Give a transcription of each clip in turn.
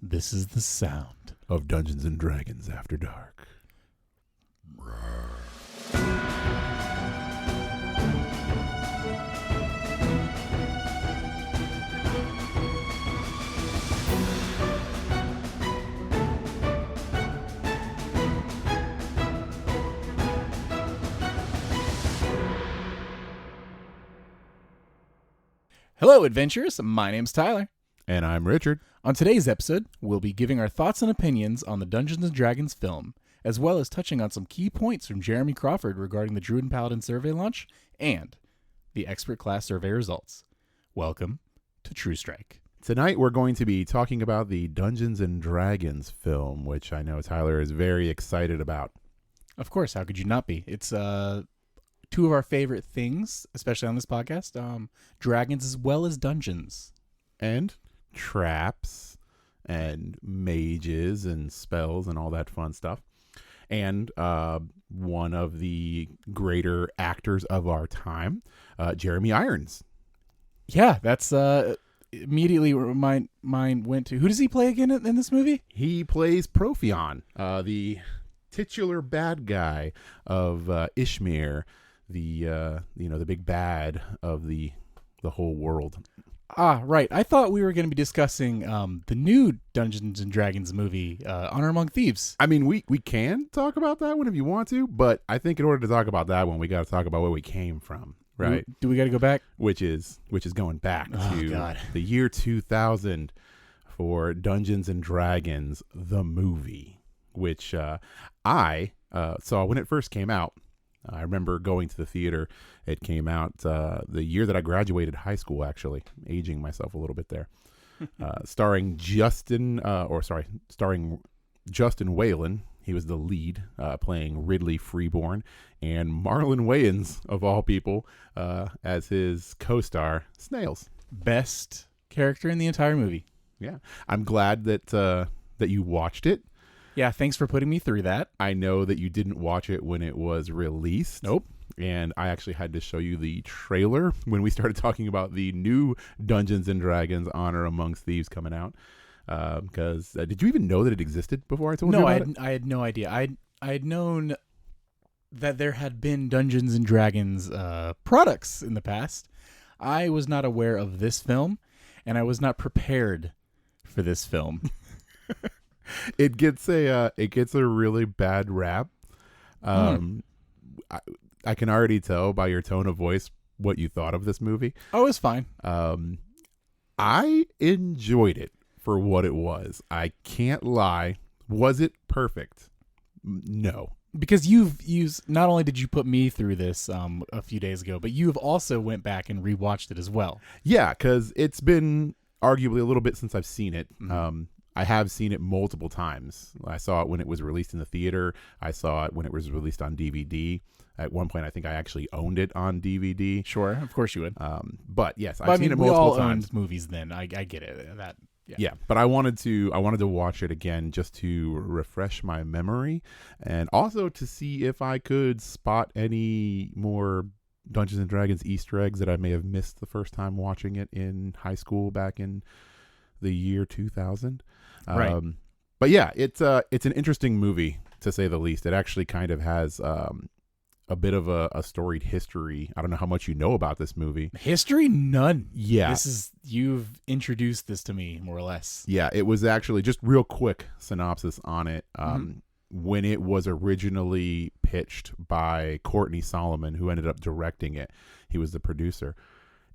This is the sound of Dungeons and Dragons After Dark. Hello, adventurers. My name's Tyler. And I'm Richard. On today's episode, we'll be giving our thoughts and opinions on the Dungeons & Dragons film, as well as touching on some key points from Jeremy Crawford regarding the Druid and Paladin survey launch and the expert class survey results. Welcome to True Strike. Tonight we're going to be talking about the Dungeons & Dragons film, which I know Tyler is very excited about. Of course, how could you not be? It's two of our favorite things, especially on this podcast, dragons as well as dungeons. And traps and mages and spells and all that fun stuff. And one of the greater actors of our time, Jeremy Irons. Yeah, that's immediately where my mind went to. Who does he play again in this movie? He plays Profion, the titular bad guy of Ishmir, the big bad of the whole world. Ah, right. I thought we were going to be discussing the new Dungeons and Dragons movie, Honor Among Thieves. I mean, we can talk about that one if you want to, but I think in order to talk about that one, we got to talk about where we came from, right? Do we got to go back? Which is going back to the year 2000 for Dungeons and Dragons, the movie, which I saw when it first came out. I remember going to the theater. It came out the year that I graduated high school, actually, aging myself a little bit there. Starring Justin Whalen. He was the lead, playing Ridley Freeborn, and Marlon Wayans, of all people, as his co-star, Snails. Best character in the entire movie. Yeah. I'm glad that you watched it. Yeah, thanks for putting me through that. I know that you didn't watch it when it was released. Nope. And I actually had to show you the trailer when we started talking about the new Dungeons & Dragons Honor Amongst Thieves coming out. Because did you even know that it existed before I told you about it? I had no idea. I had known that there had been Dungeons & Dragons products in the past. I was not aware of this film, and I was not prepared for this film. It gets a really bad rap. I can already tell by your tone of voice what you thought of this movie. Oh, it was fine. I enjoyed it for what it was. I can't lie. Was it perfect? No. Because you've used, not only did you put me through this a few days ago, but you've also went back and rewatched it as well. Yeah, because it's been arguably a little bit since I've seen it. Mm-hmm. I have seen it multiple times. I saw it when it was released in the theater. I saw it when it was released on DVD. At one point, I think I actually owned it on DVD. Sure, of course you would. But yes, I've seen it multiple we all times. owned movies then. I get it. Yeah, but I wanted to watch it again just to refresh my memory, and also to see if I could spot any more Dungeons and Dragons Easter eggs that I may have missed the first time watching it in high school back in the year 2000. Right. But yeah, it's an interesting movie to say the least. It actually kind of has a bit of a storied history. I don't know how much you know about this movie. History? None. Yeah. You've introduced this to me more or less. Yeah, it was actually just real quick synopsis on it. When it was originally pitched by Courtney Solomon, who ended up directing it, he was the producer.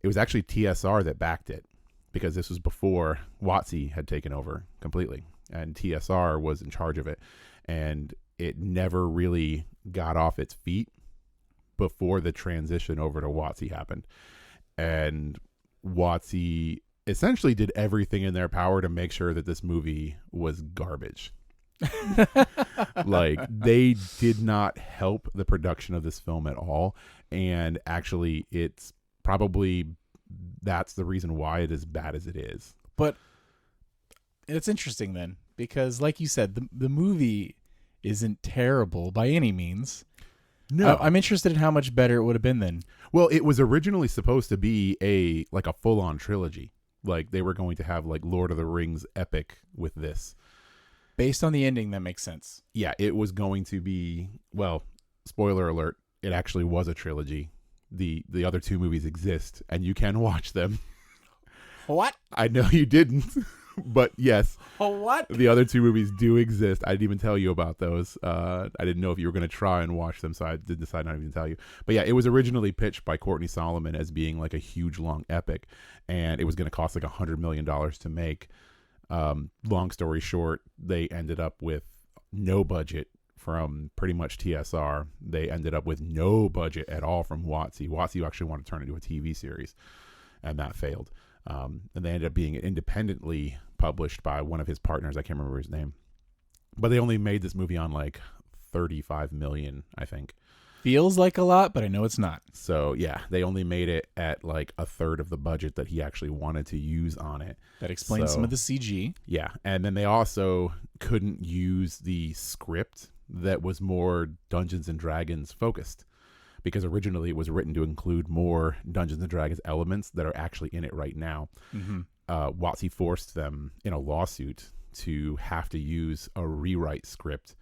It was actually TSR that backed it, because this was before WotC had taken over completely, and TSR was in charge of it, and it never really got off its feet before the transition over to WotC happened. And WotC essentially did everything in their power to make sure that this movie was garbage. Like, they did not help the production of this film at all, and actually that's the reason why it is bad as it is. But it's interesting then, because like you said, the movie isn't terrible by any means. No. I'm interested in how much better it would have been then. Well, it was originally supposed to be a full-on trilogy. Like they were going to have like Lord of the Rings epic with this. Based on the ending, that makes sense. Yeah, it was going to be, well, spoiler alert, it actually was a trilogy. The other 2 movies exist, and you can watch them. What? I know you didn't, but yes. What? The other 2 movies do exist. I didn't even tell you about those. I didn't know if you were going to try and watch them, so I did decide not to even tell you. But yeah, it was originally pitched by Courtney Solomon as being like a huge, long epic, and it was going to cost like $100 million to make. Long story short, they ended up with no budget from pretty much TSR. They ended up with no budget at all from WotC. WotC actually wanted to turn it into a TV series, and that failed. And they ended up being independently published by one of his partners. I can't remember his name, but they only made this movie on like 35 million, I think. Feels like a lot, but I know it's not. So yeah, they only made it at like a third of the budget that he actually wanted to use on it. That explains some of the CG. Yeah, and then they also couldn't use the script that was more Dungeons and Dragons focused, because originally it was written to include more Dungeons and Dragons elements that are actually in it right now. Mm-hmm. WotC forced them in a lawsuit to have to use a rewrite script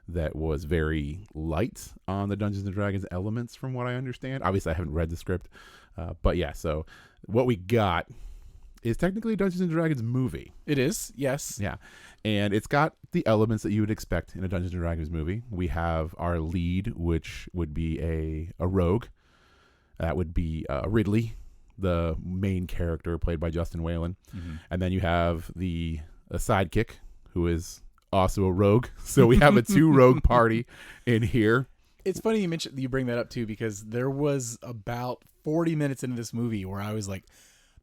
that was very light on the Dungeons and Dragons elements, from what I understand. Obviously, I haven't read the script, but yeah. So what we got is technically a Dungeons and Dragons movie. It is, yes. Yeah, and it's got the elements that you would expect in a Dungeons and Dragons movie. We have our lead, which would be a rogue. That would be Ridley, the main character played by Justin Whalen, and then you have a sidekick who is also a rogue. So we have a 2 rogue party in here. It's funny you bring that up too, because there was about 40 minutes into this movie where I was like,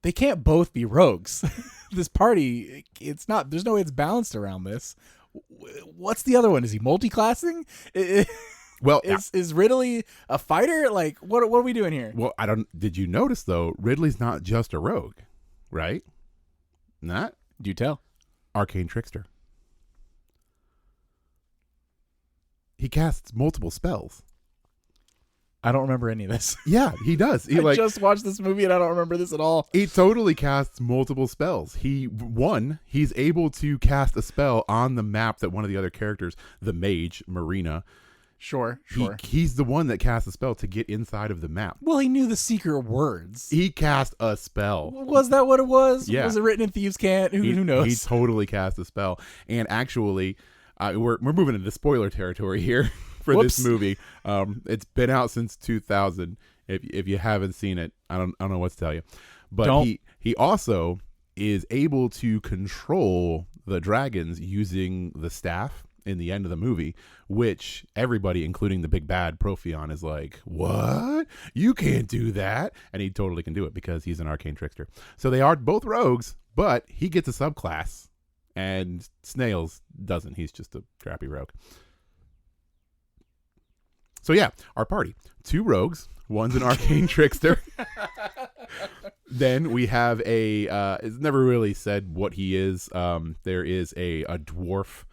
they can't both be rogues. This party, it's not, there's no way it's balanced around this. What's the other one? Is he multi-classing? Well, is Ridley a fighter? Like, what are we doing here? Well, did you notice though, Ridley's not just a rogue, right? Not? Do tell. Arcane trickster. He casts multiple spells. I don't remember any of this. Yeah, he does. I just watched this movie and I don't remember this at all. He totally casts multiple spells. He's able to cast a spell on the map that one of the other characters, the mage, Marina. Sure. He's the one that cast a spell to get inside of the map. Well, he knew the secret words. He cast a spell. Was that what it was? Yeah. Was it written in Thieves' Cant? Who knows? He totally cast a spell. And actually, we're moving into spoiler territory here for this movie. It's been out since 2000. If you haven't seen it, I don't know what to tell you. But he also is able to control the dragons using the staff in the end of the movie, which everybody, including the big bad Profion, is like, what? You can't do that. And he totally can do it because he's an arcane trickster. So they are both rogues, but he gets a subclass and Snails doesn't. He's just a crappy rogue. So yeah, our party, 2 rogues, one's an arcane trickster. Then we have it's never really said what he is. There is a dwarf.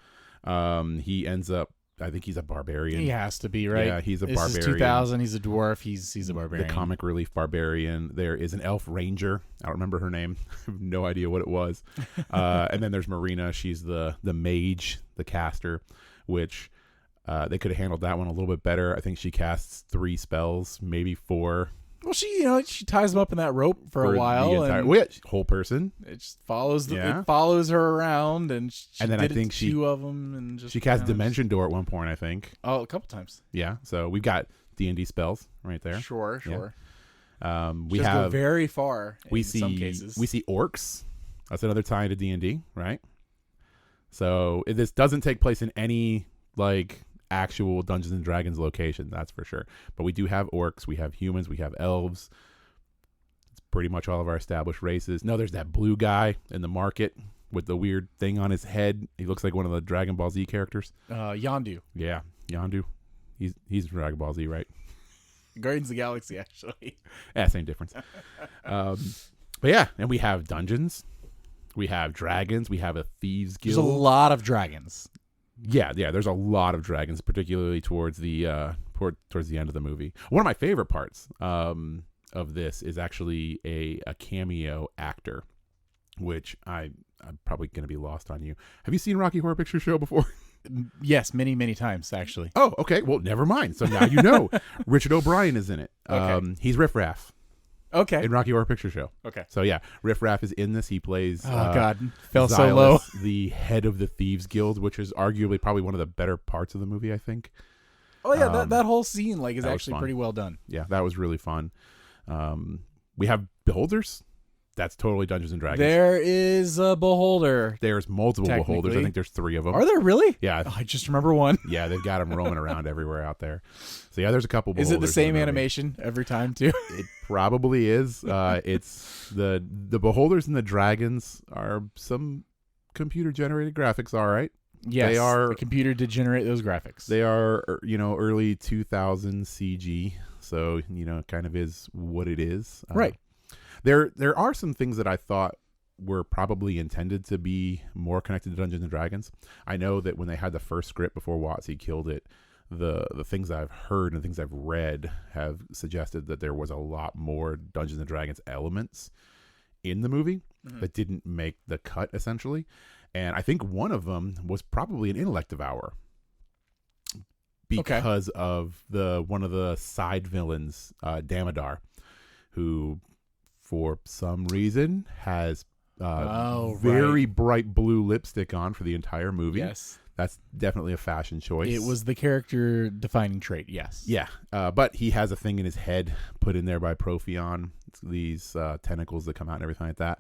He ends up, I think he's a barbarian. He has to be, right? Yeah, he's a barbarian. This is 2000. He's a dwarf. He's a barbarian. The comic relief barbarian. There is an elf ranger. I don't remember her name. I have no idea what it was. And then there's Marina. She's the mage, the caster, which they could have handled that one a little bit better. I think she casts 3 spells, maybe 4. Well, she ties him up in that rope for a while, and whole person. It just follows it follows her around, and then I think 2 of them, and just she cast Dimension Door at one point. I think. Oh, a couple times. Yeah, so we've got D&D spells right there. Sure. Yeah. We just have go very far. We in see some cases. we see orcs. That's another tie into D&D, right? So this doesn't take place in any like actual Dungeons and Dragons location, that's for sure. But we do have orcs, we have humans, we have elves. It's pretty much all of our established races. No, there's that blue guy in the market with the weird thing on his head. He looks like one of the Dragon Ball Z characters. Yondu. Yeah, Yondu. He's Dragon Ball Z, right? Guardians of the Galaxy, actually. Yeah, same difference. But yeah, and we have dungeons. We have dragons. We have a thieves guild. There's a lot of dragons. Yeah. There's a lot of dragons, particularly towards the towards the end of the movie. One of my favorite parts of this is actually a cameo actor which I'm probably going to be lost on you. Have you seen Rocky Horror Picture Show before? Yes, many, many times, actually. Oh, okay. Well, never mind. So now you know. Richard O'Brien is in it. Okay. He's Riff Raff Okay. in Rocky Horror Picture Show. Okay. So yeah, Riff Raff is in this. He plays God, fell so Xylus, low. the head of the Thieves Guild, which is arguably probably one of the better parts of the movie, I think. Oh yeah, that whole scene is that was actually fun. pretty well done. Yeah, that was really fun. We have Beholders. That's totally Dungeons and Dragons. There is a beholder. There's multiple Beholders. I think there's 3 of them. Are there really? Yeah. Oh, I just remember one. Yeah, they've got them roaming around everywhere out there. So yeah, there's a couple Beholders. Is it the same in movie. animation every time too? It probably is. It's the Beholders and the Dragons are some computer generated graphics, all right. Yes, they are. The computer did generate those graphics. They are, early 2000 CG. So it kind of is what it is. Right. There are some things that I thought were probably intended to be more connected to Dungeons and Dragons. I know that when they had the first script before WotC killed it, the things I've heard and things I've read have suggested that there was a lot more Dungeons and Dragons elements in the movie that didn't make the cut, essentially. And I think one of them was probably an intellect devour because of one of the side villains, Damodar, who for some reason has very bright blue lipstick on for the entire movie. Yes. That's definitely a fashion choice. It was the character defining trait, yes. Yeah. But he has a thing in his head put in there by Profion. It's these tentacles that come out and everything like that.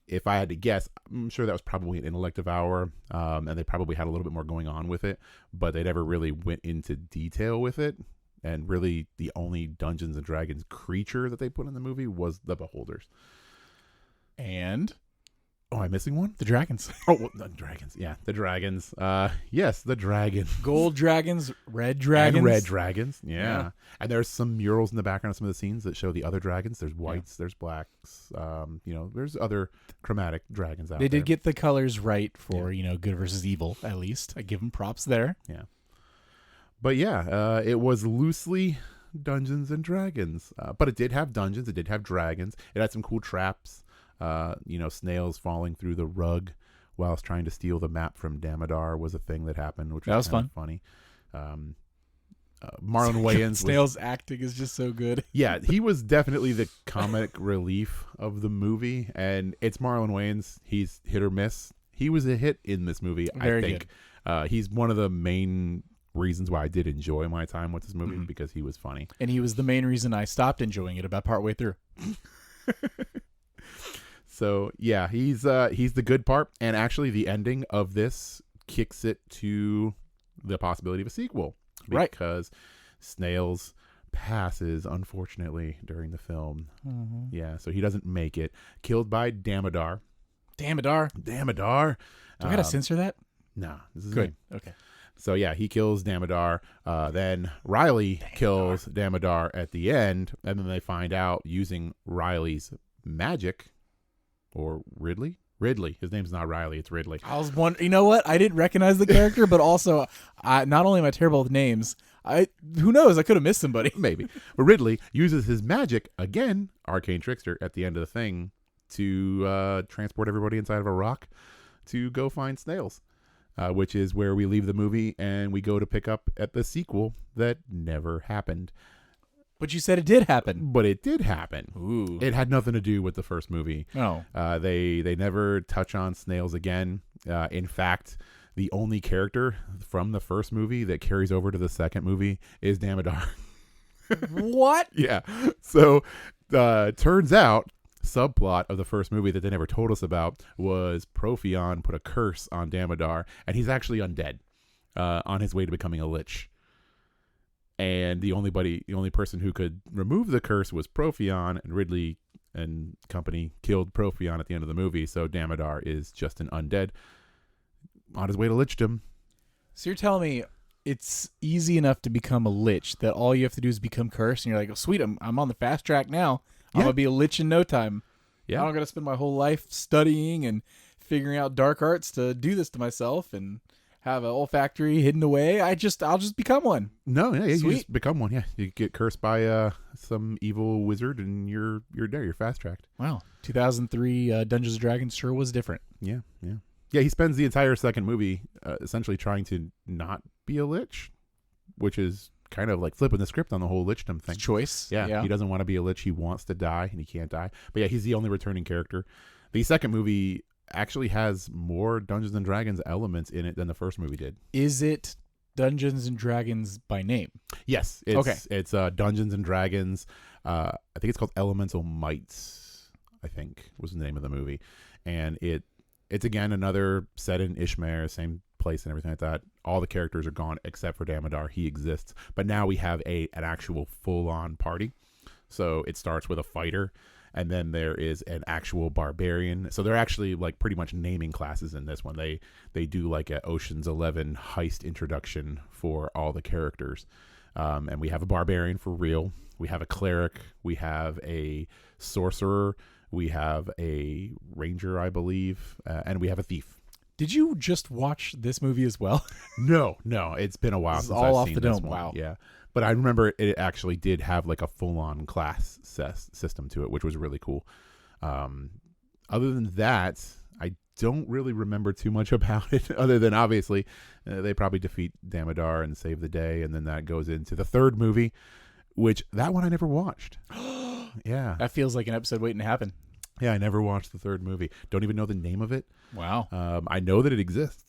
If I had to guess, I'm sure that was probably an intellect devour, and they probably had a little bit more going on with it, but they never really went into detail with it. And really, the only Dungeons and Dragons creature that they put in the movie was the Beholders. And? Oh, am I missing one? The dragons. Oh, well, the dragons. Yeah, the dragons. Yes, the dragon. Gold dragons, red dragons. And red dragons, yeah. And there's some murals in the background of some of the scenes that show the other dragons. There's whites, there's blacks. There's other chromatic dragons out there. They did get the colors right for, good versus evil, at least. I give them props there. Yeah. But yeah, it was loosely Dungeons and Dragons. But it did have dungeons. It did have dragons. It had some cool traps. Snails falling through the rug whilst trying to steal the map from Damodar was a thing that happened, which was kind of funny. Marlon Wayans. Snails' acting is just so good. Yeah, he was definitely the comic relief of the movie. And it's Marlon Wayans. He's hit or miss. He was a hit in this movie, I think. He's one of the main reasons why I did enjoy my time with this movie because he was funny. And he was the main reason I stopped enjoying it about partway through. So yeah, he's the good part, and actually the ending of this kicks it to the possibility of a sequel, because Snails passes unfortunately during the film. Yeah, so he doesn't make it. Killed by Damodar. Damodar. Do I gotta censor that? No, this is good. Okay. So yeah, he kills Damodar. Then Riley kills Damodar at the end, and then they find out using Riley's magic, or Ridley. His name's not Riley, it's Ridley. I was wondering. You know what? I didn't recognize the character, but also, not only am I terrible with names, who knows? I could have missed somebody. Maybe. But Ridley uses his magic again, arcane trickster, at the end of the thing to transport everybody inside of a rock to go find Snails. Which is where we leave the movie and we go to pick up at the sequel that never happened. But you said it did happen. But it did happen. Ooh. It had nothing to do with the first movie. Oh. They never touch on Snails again. In fact, the only character from the first movie that carries over to the second movie is Damodar. What? Yeah. So turns out, subplot of the first movie that they never told us about was Profion put a curse on Damodar, and he's actually undead on his way to becoming a lich. And the only person who could remove the curse was Profion, and Ridley and company killed Profion at the end of the movie. So Damodar is just an undead on his way to lichdom. So you're telling me it's easy enough to become a lich that all you have to do is become cursed, and you're like, oh, sweet, I'm on the fast track now. I'm going to be a lich in no time. Yeah. I don't got to spend my whole life studying and figuring out dark arts to do this to myself. And have an olfactory hidden away. I'll just become one. No, yeah, you Sweet. just become one. Yeah, you get cursed by some evil wizard, and you're there. You're fast tracked. Wow, 2003 Dungeons and Dragons sure was different. Yeah. He spends the entire second movie essentially trying to not be a lich, which is kind of like flipping the script on the whole lichdom thing. Choice. Yeah, he doesn't want to be a lich. He wants to die, and he can't die. But yeah, he's the only returning character. The second movie actually has more Dungeons and Dragons elements in it than the first movie did. Is it Dungeons and Dragons by name? Yes. It's Dungeons and Dragons. I think it's called Elemental Mites, I think was the name of the movie. And it's again another set in Ishmael, same place and everything like that. All the characters are gone except for Damodar. He exists. But now we have an actual full-on party. So it starts with a fighter, and then there is an actual barbarian. So they're actually like pretty much naming classes in this one. They do like a Ocean's 11 heist introduction for all the characters. And we have a barbarian for real. We have a cleric. We have a sorcerer. We have a ranger, I believe. And we have a thief. Did you just watch this movie as well? No. It's been a while This is since all I've off seen the this dome. one. Wow. Yeah. But I remember it actually did have like a full-on class system to it, which was really cool. Other than that, I don't really remember too much about it, other than obviously they probably defeat Damodar and save the day, and then that goes into the third movie, which that one I never watched. Yeah. That feels like an episode waiting to happen. Yeah, I never watched the third movie. Don't even know the name of it. Wow. I know that it exists.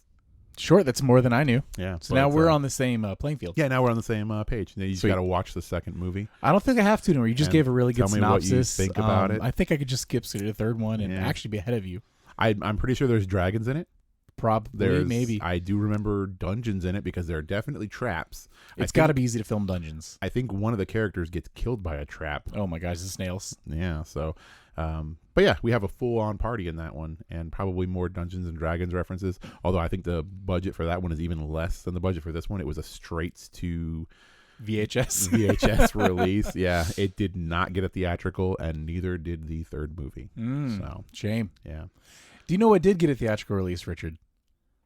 Sure, that's more than I knew. Yeah. So now we're on the same playing field. Yeah, now we're on the same page. Now you just Sweet. got to watch the second movie. I don't think I have to anymore. You just And gave a really good tell me what synopsis. you think about it. I think I could just skip to the third one and Yeah. actually be ahead of you. I'm pretty sure there's dragons in it. Probably, maybe. I do remember dungeons in it because there are definitely traps. It's got to be easy to film dungeons. I think one of the characters gets killed by a trap. Oh my gosh, the snails. Yeah, so, but yeah, we have a full-on party in that one, and probably more Dungeons and Dragons references. Although I think the budget for that one is even less than the budget for this one. It was a straight to VHS release. Yeah, it did not get a theatrical, and neither did the third movie. So shame. yeah. Do you know what did get a theatrical release, Richard?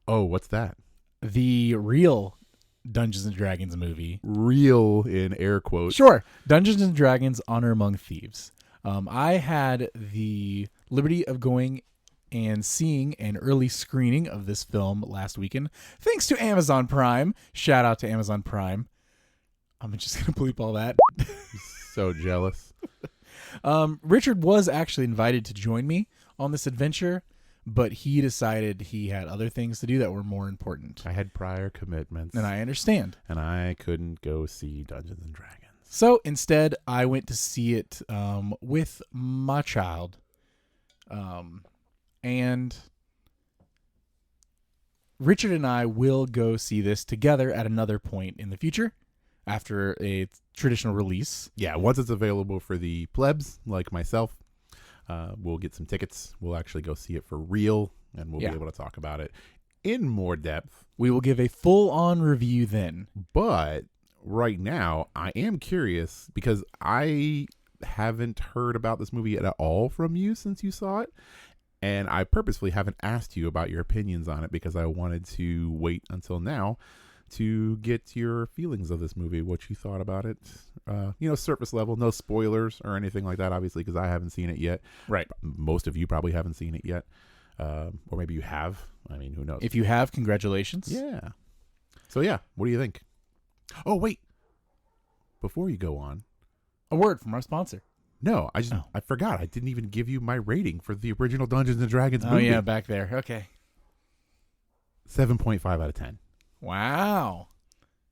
Oh, what's that? The real Dungeons and Dragons movie. Real in air quotes. Sure. Dungeons and Dragons Honor Among Thieves. I had the liberty of going and seeing an early screening of this film last weekend, thanks to Amazon Prime. Shout out to Amazon Prime. I'm just going to bleep all that. So jealous. Richard was actually invited to join me on this adventure, but he decided he had other things to do that were more important. I had prior commitments. And I understand. And I couldn't go see Dungeons and Dragons. So instead, I went to see it with my child. And Richard and I will go see this together at another point in the future after a traditional release. Yeah, once it's available for the plebs like myself, we'll get some tickets. We'll actually go see it for real, and we'll be able to talk about it in more depth. We will give a full-on review then. But right now, I am curious because I haven't heard about this movie at all from you since you saw it. And I purposefully haven't asked you about your opinions on it because I wanted to wait until now to get your feelings of this movie, what you thought about it. Surface level, no spoilers or anything like that, obviously, because I haven't seen it yet. Right. Most of you probably haven't seen it yet. Or maybe you have. I mean, who knows? If you have, congratulations. Yeah. So, yeah, what do you think? Oh, wait. Before you go on. A word from our sponsor. No, I forgot. I didn't even give you my rating for the original Dungeons and Dragons movie. Oh, yeah, back there. Okay. 7.5 out of 10. Wow.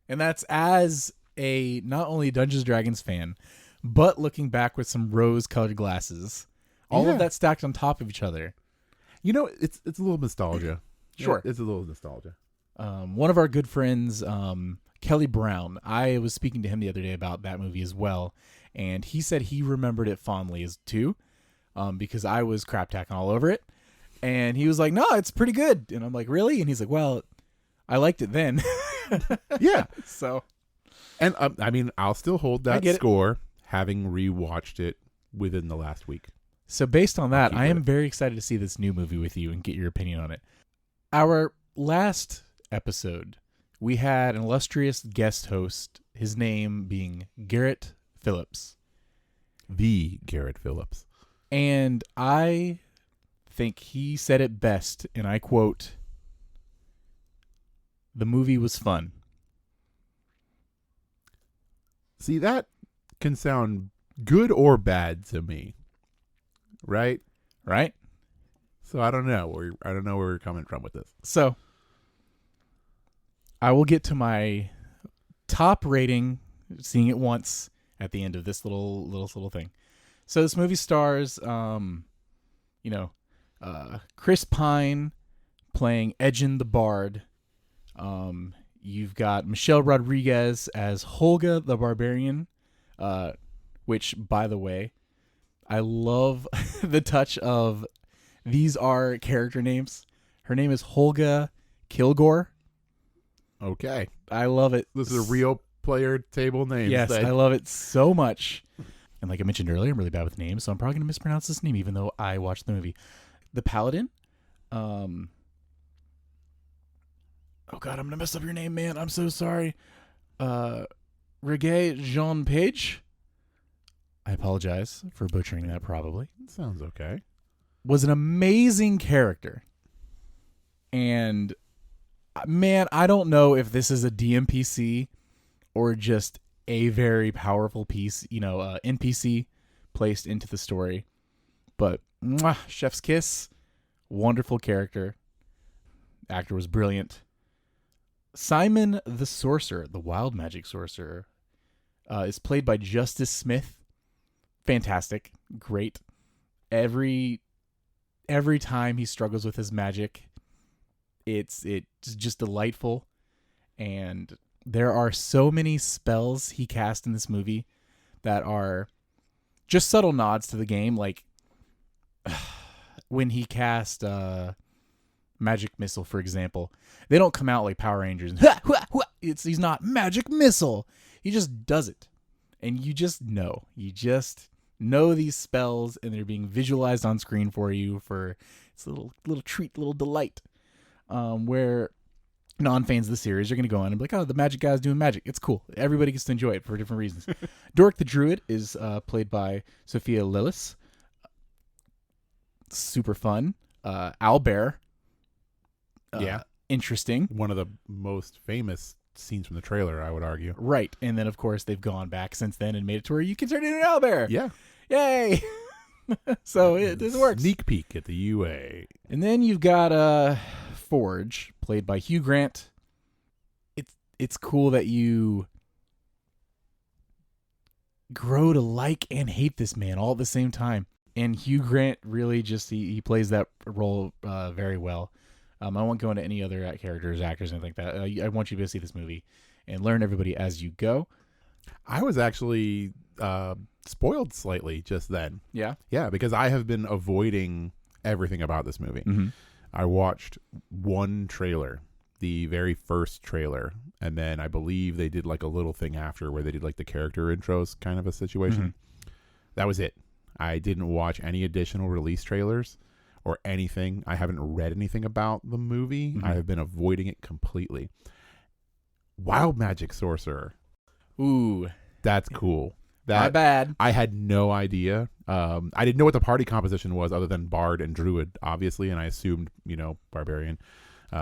And that's as a not only Dungeons & Dragons fan, but looking back with some rose-colored glasses. All of that stacked on top of each other. You know, it's a little nostalgia. Sure. It's a little nostalgia. One of our good friends, Kelly Brown, I was speaking to him the other day about that movie as well, and he said he remembered it fondly as too, because I was crap tacking all over it. And he was like, no, it's pretty good. And I'm like, really? And he's like, well, I liked it then. Yeah. So. And I mean, I'll still hold that score, having rewatched it within the last week. So based on that, I am very excited to see this new movie with you and get your opinion on it. Our last episode, we had an illustrious guest host, his name being Garrett Phillips. The Garrett Phillips. And I think he said it best, and I quote, "The movie was fun." See, that can sound good or bad to me, right? Right? So I don't know where you're coming from with this. So I will get to my top rating, seeing it once at the end of this little thing. So this movie stars, Chris Pine playing Edgin the Bard. You've got Michelle Rodriguez as Holga the Barbarian, which, by the way, I love the touch of these are character names. Her name is Holga Kilgore. Okay. I love it. This is a real player table name. Yes, thing. I love it so much. And like I mentioned earlier, I'm really bad with names, so I'm probably going to mispronounce this name, even though I watched the movie. The Paladin. Oh, God, I'm going to mess up your name, man. I'm so sorry. Reggae Jean Page. I apologize for butchering that, probably. Sounds okay. Was an amazing character. And, man, I don't know if this is a DMPC or just a very powerful piece, NPC placed into the story. But, chef's kiss. Wonderful character. Actor was brilliant. Simon the Sorcerer, the wild magic sorcerer, is played by Justice Smith. Fantastic. Great. Every time he struggles with his magic, it's just delightful. And there are so many spells he cast in this movie that are just subtle nods to the game. Like when he cast Magic Missile, for example, they don't come out like Power Rangers. He's not Magic Missile. He just does it. And you just know. You just know these spells, and they're being visualized on screen for you. It's a little treat, little delight. Where non-fans of the series are going to go on and be like, oh, the magic guy's doing magic. It's cool. Everybody gets to enjoy it for different reasons. Dork the Druid is played by Sophia Lillis. Super fun. Owlbear. Interesting. One of the most famous scenes from the trailer, I would argue. Right. And then, of course, they've gone back since then and made it to where you can turn into an owlbear. Yeah. Yay. So this works. Sneak peek at the UA. And then you've got Forge, played by Hugh Grant. It's cool that you grow to like and hate this man all at the same time. And Hugh Grant really just, he plays that role very well. I won't go into any other characters, actors, anything like that. I want you to see this movie and learn everybody as you go. I was actually spoiled slightly just then. Yeah? Yeah, because I have been avoiding everything about this movie. Mm-hmm. I watched one trailer, the very first trailer, and then I believe they did like a little thing after where they did like the character intros kind of a situation. Mm-hmm. That was it. I didn't watch any additional release trailers or anything. I haven't read anything about the movie. Mm-hmm. I have been avoiding it completely. Wild Magic Sorcerer. Ooh. That's cool. Not bad. I had no idea. I didn't know what the party composition was other than Bard and Druid, obviously, and I assumed, Barbarian.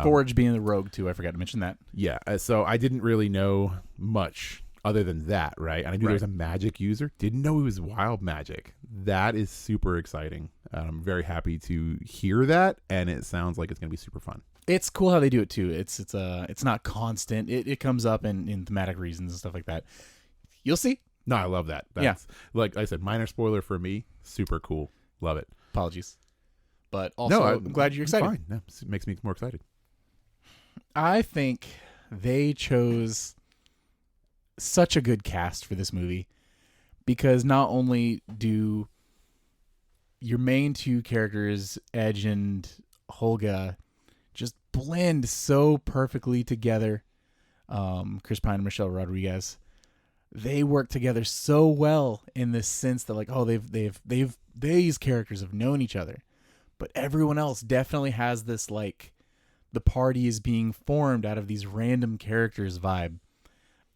Forge being the rogue, too. I forgot to mention that. Yeah, so I didn't really know much other than that, right? And I knew there was a magic user. Didn't know it was wild magic. That is super exciting. I'm very happy to hear that, and it sounds like it's going to be super fun. It's cool how they do it, too. It's not constant. It comes up in thematic reasons and stuff like that. You'll see. No, I love that. That's, like I said, minor spoiler for me. Super cool. Love it. Apologies. But also, I'm glad you're excited. Fine. No, it makes me more excited. I think they chose such a good cast for this movie because not only do your main two characters, Edge and Holga, just blend so perfectly together, Chris Pine and Michelle Rodriguez, they work together so well in this sense that, like, oh, these characters have known each other, but everyone else definitely has this, like, the party is being formed out of these random characters vibe.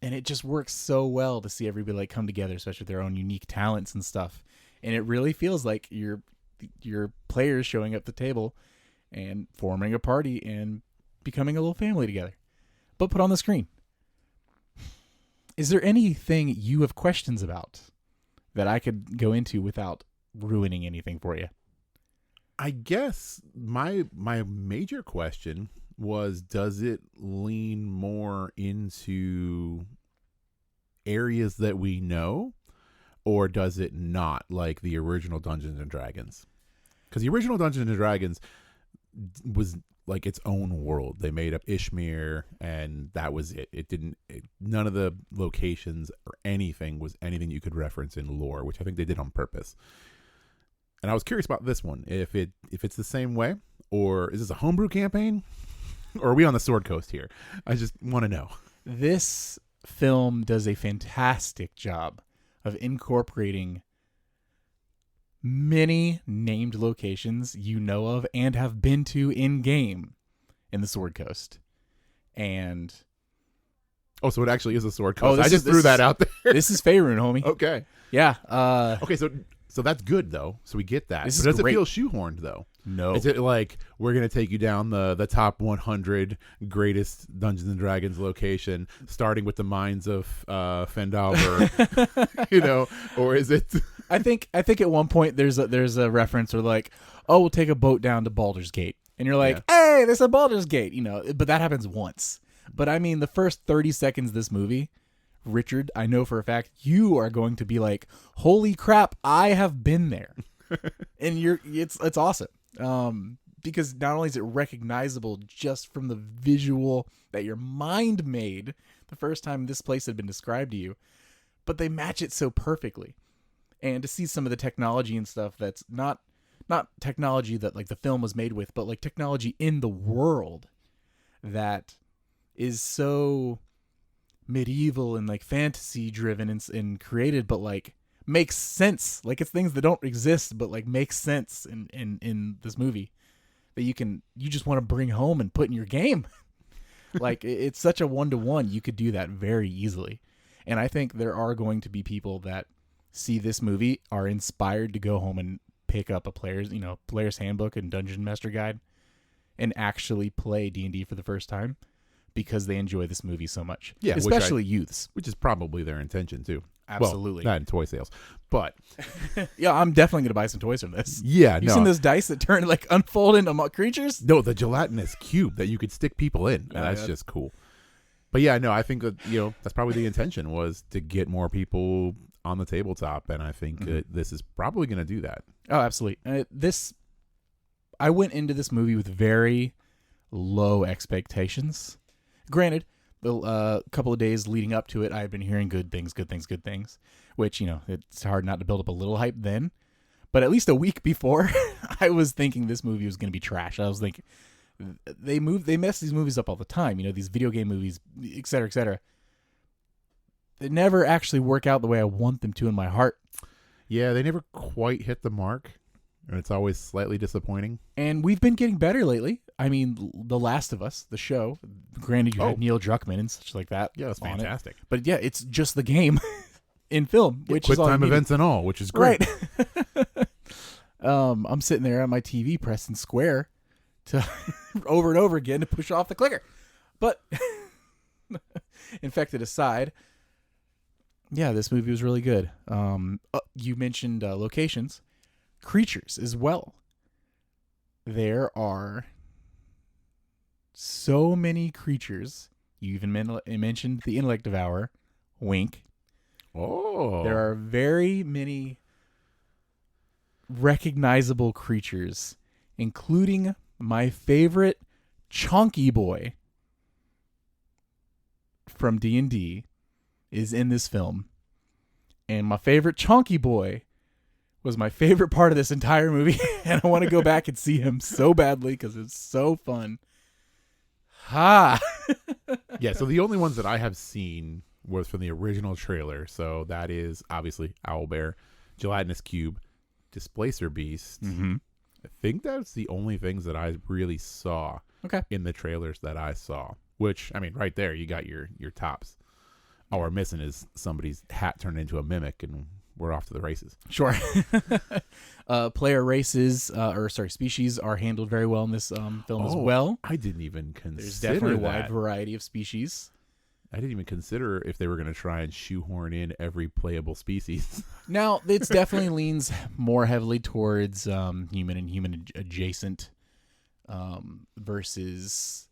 And it just works so well to see everybody like come together, especially with their own unique talents and stuff. And it really feels like your players showing up at the table and forming a party and becoming a little family together, but put on the screen. Is there anything you have questions about that I could go into without ruining anything for you? I guess my major question was, does it lean more into areas that we know, or does it not, like the original Dungeons and Dragons? Because the original Dungeons and Dragons was like its own world. They made up Ishmir, and that was it. None of the locations or anything was anything you could reference in lore, which I think they did on purpose. And I was curious about this one, if it's the same way, or is this a homebrew campaign, or are we on the Sword Coast here? I just want to know. This film does a fantastic job of incorporating many named locations you know of and have been to in game in the Sword Coast. And so it actually is a Sword Coast. I just threw that out there. This is Faerun, homie. Okay. Yeah. Okay, so that's good though. So we get that. This but is does great. it feel shoehorned though? No. Is it like we're gonna take you down the top 100 greatest Dungeons and Dragons location, starting with the mines of Fendalver, or is it? I think at one point there's a reference where like, oh, we'll take a boat down to Baldur's Gate, and you're like, hey, there's a Baldur's Gate, but that happens once. But I mean, the first 30 seconds of this movie, Richard, I know for a fact you are going to be like, holy crap, I have been there. And it's awesome. Because not only is it recognizable just from the visual that your mind made the first time this place had been described to you, but they match it so perfectly. And to see some of the technology and stuff that's not technology that like the film was made with, but like technology in the world that is so medieval and like fantasy driven and created, but like makes sense. Like it's things that don't exist, but like makes sense in this movie that you just want to bring home and put in your game. Like it's such a 1-to-1. You could do that very easily. And I think there are going to be people that see this movie, are inspired to go home and pick up a player's handbook and dungeon master guide and actually play D&D for the first time because they enjoy this movie so much. Yeah, especially youths. Which is probably their intention too. Absolutely. Well, not in toy sales, but yeah, I'm definitely going to buy some toys from this. Yeah, You've seen those dice that turn like unfold into creatures? No, the gelatinous cube that you could stick people in. That's just cool. But yeah, no, I think that, that's probably the intention, was to get more people on the tabletop, and I think this is probably going to do that. Oh, absolutely. I went into this movie with very low expectations. Granted, the couple of days leading up to it, I had been hearing good things, which, it's hard not to build up a little hype then. But at least a week before, I was thinking this movie was going to be trash. I was thinking, they mess these movies up all the time, these video game movies, et cetera, et cetera. They never actually work out the way I want them to in my heart. Yeah, they never quite hit the mark, and it's always slightly disappointing. And we've been getting better lately. I mean, The Last of Us, the show, granted you had Neil Druckmann and such like that. Yeah, that's fantastic. But yeah, it's just the game in film, which quick is all time events and all, which is great. Right. I'm sitting there on my TV pressing square to over and over again to push off the clicker. But infected aside, yeah, this movie was really good. You mentioned locations, creatures as well. There are so many creatures. You even mentioned the Intellect Devourer. Wink. Oh. There are very many recognizable creatures, including my favorite Chonky Boy from D&D is in this film. And my favorite Chonky Boy was my favorite part of this entire movie. And I want to go back and see him so badly because it's so fun. Ha! Yeah, so the only ones that I have seen was from the original trailer. So that is obviously Owlbear, Gelatinous Cube, Displacer Beast. Mm-hmm. I think that's the only things that I really saw. Okay. in the trailers that I saw. Which, I mean, right there, you got your tops. All we're missing is somebody's hat turned into a mimic, and we're off to the races. Sure. Player races, species are handled very well in this film as well. I didn't even consider There's definitely a wide that. variety of species. I didn't even consider if they were going to try and shoehorn in every playable species. Now, it definitely leans more heavily towards human and human adjacent versus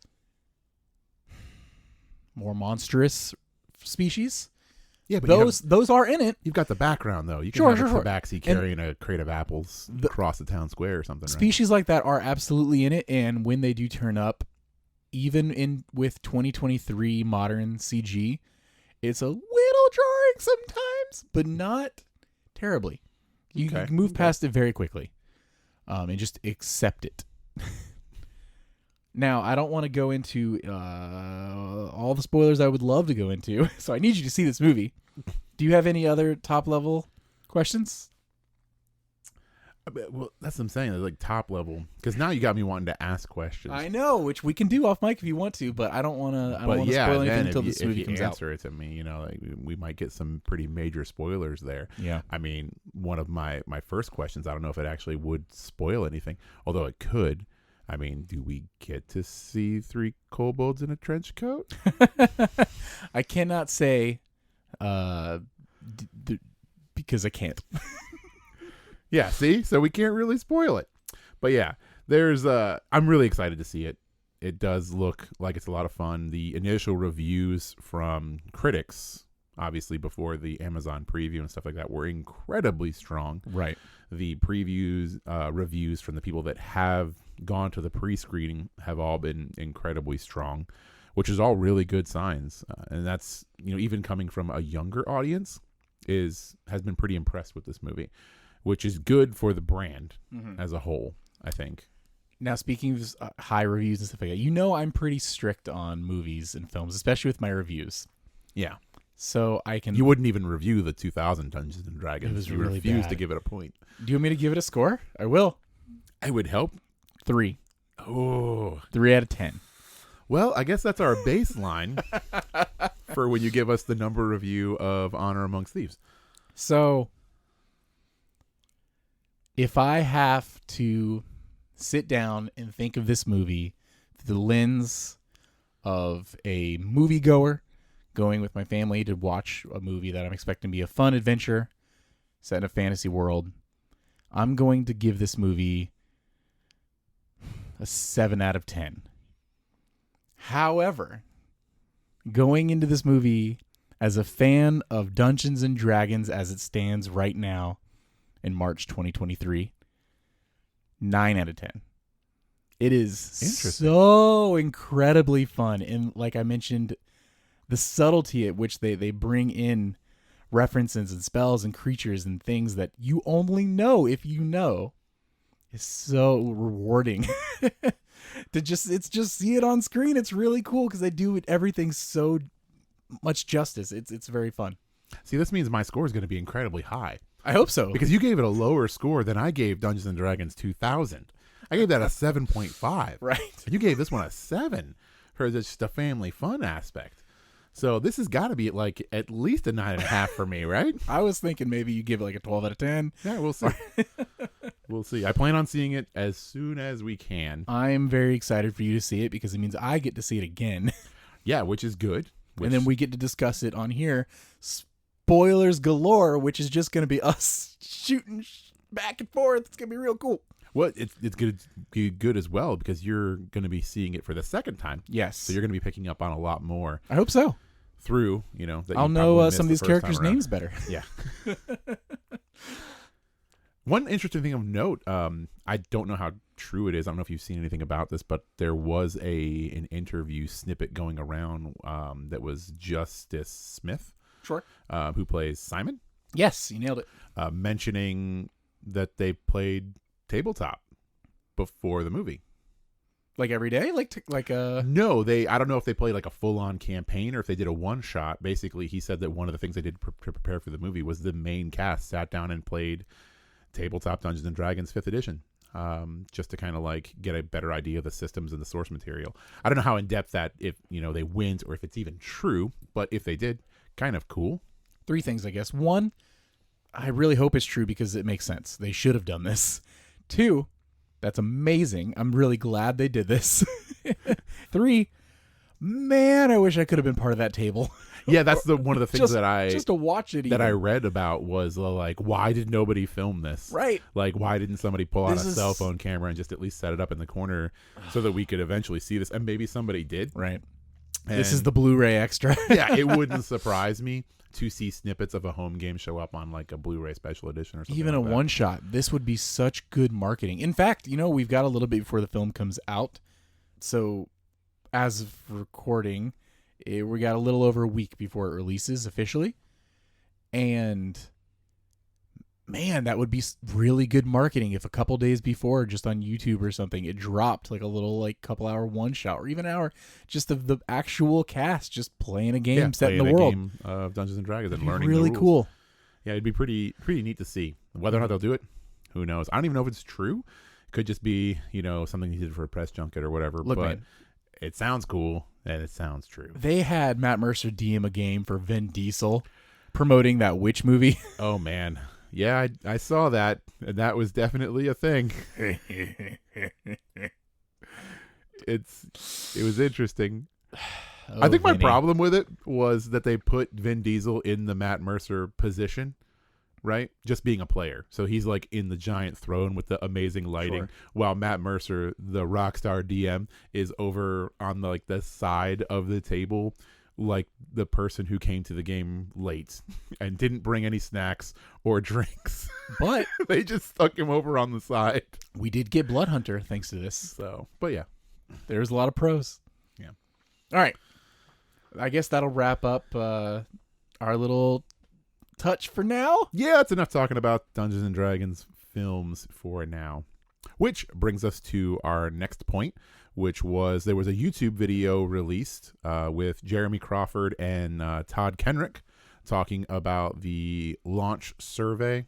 more monstrous species. Yeah, but those are in it. you've got the background, though. You can Sure, have sure, a tabaxi carrying a crate of apples across the town square or something. Species like that are absolutely in it, and when they do turn up, even with 2023 modern CG, it's a little jarring sometimes, but not terribly. You can move past it very quickly, and just accept it. Now, I don't want to go into all the spoilers I would love to go into, so I need you to see this movie. Do you have any other top-level questions? Well, that's what I'm saying. Like top level, because now you got me wanting to ask questions. I know, which we can do off mic if you want to, but I don't want to. I don't want to spoil anything until this movie comes out. If you answer it to me, like, we might get some pretty major spoilers there. Yeah. I mean, one of my first questions, I don't know if it actually would spoil anything, although it could. I mean, do we get to see 3 kobolds in a trench coat? I cannot say, because I can't. Yeah, see? So we can't really spoil it. But yeah, I'm really excited to see it. It does look like it's a lot of fun. The initial reviews from critics, obviously before the Amazon preview and stuff like that, were incredibly strong. Right. The reviews from the people that have gone to the pre-screening have all been incredibly strong, which is all really good signs. And that's, even coming from a younger audience has been pretty impressed with this movie, which is good for the brand as a whole, I think. Now, speaking of high reviews and stuff like that, I'm pretty strict on movies and films, especially with my reviews. Yeah. So I can... You wouldn't even review the 2000 Dungeons & Dragons. It was you really refused bad. to give it a point. Do you want me to give it a score? I will. I would help. 3. Oh. 3 out of 10. Well, I guess that's our baseline for when you give us the number review of Honor Amongst Thieves. So... if I have to sit down and think of this movie through the lens of a moviegoer going with my family to watch a movie that I'm expecting to be a fun adventure set in a fantasy world, I'm going to give this movie a 7 out of 10. However, going into this movie as a fan of Dungeons & Dragons as it stands right now, in March 2023, 9 out of 10. It is so incredibly fun. And like I mentioned, the subtlety at which they bring in references and spells and creatures and things that you only know if you know is so rewarding. To just see it on screen. It's really cool because they do everything so much justice. It's very fun. See, this means my score is going to be incredibly high. I hope so. Because you gave it a lower score than I gave Dungeons & Dragons 2000. I gave that a 7.5. Right. And you gave this one a 7 for just a family fun aspect. So this has got to be like at least a 9.5 for me, right? I was thinking maybe you give it like a 12 out of 10. Yeah, we'll see. We'll see. I plan on seeing it as soon as we can. I'm very excited for you to see it because it means I get to see it again. Yeah, which is good. And then we get to discuss it on here. Spoilers galore, which is just going to be us shooting back and forth. It's going to be real cool. Well, it's going to be good as well because you're going to be seeing it for the second time. Yes. So you're going to be picking up on a lot more. I hope so. Through, that I'll know some of these characters' names better. Yeah. One interesting thing of note, I don't know how true it is. I don't know if you've seen anything about this, but there was an interview snippet going around that was Justice Smith. Sure. Who plays Simon? Yes, you nailed it. Mentioning that they played tabletop before the movie. Like every day? No, I don't know if they played like a full-on campaign or if they did a one-shot. Basically, he said that one of the things they did to prepare for the movie was the main cast sat down and played tabletop Dungeons & Dragons 5th edition. just to kind of like get a better idea of the systems and the source material. I don't know how in depth that, if they went or if it's even true, but if they did, kind of cool. 3 things, I guess. 1, I really hope it's true because it makes sense. They should have done this. 2, that's amazing. I'm really glad they did this. 3, man, I wish I could have been part of that table. Yeah, that's one of the things just to watch it I read about was like, why did nobody film this? Right. Like, why didn't somebody pull out a cell phone camera and just at least set it up in the corner so that we could eventually see this? And maybe somebody did. Right. And this is the Blu-ray extra. Yeah, it wouldn't surprise me to see snippets of a home game show up on like a Blu-ray special edition or something. Even like a one-shot. This would be such good marketing. In fact, we've got a little bit before the film comes out. So as of recording, we got a little over a week before it releases officially. And man, that would be really good marketing if a couple days before, just on YouTube or something, it dropped like a little like couple hour one shot or even hour just of the actual cast just playing a game set in the world game of Dungeons and Dragons and learning really the rules. Cool. Yeah, it'd be pretty neat to see. Whether or not they'll do it, who knows? I don't even know if it's true. It could just be something he did for a press junket or whatever. Look, but man, it sounds cool and it sounds true. They had Matt Mercer DM a game for Vin Diesel promoting that witch movie. Oh man. Yeah, I saw that, and that was definitely a thing. It was interesting. I think my problem with it was that they put Vin Diesel in the Matt Mercer position, right? Just being a player. So he's like in the giant throne with the amazing lighting, while Matt Mercer, the rock star DM, is over on the side of the table, like the person who came to the game late and didn't bring any snacks or drinks. But they just stuck him over on the side. We did get Blood Hunter thanks to this. So, but yeah, there's a lot of pros. Yeah. All right. I guess that'll wrap up our little touch for now. Yeah, it's enough talking about Dungeons and Dragons films for now. Which brings us to our next point, which was there was a YouTube video released with Jeremy Crawford and Todd Kenrick talking about the launch survey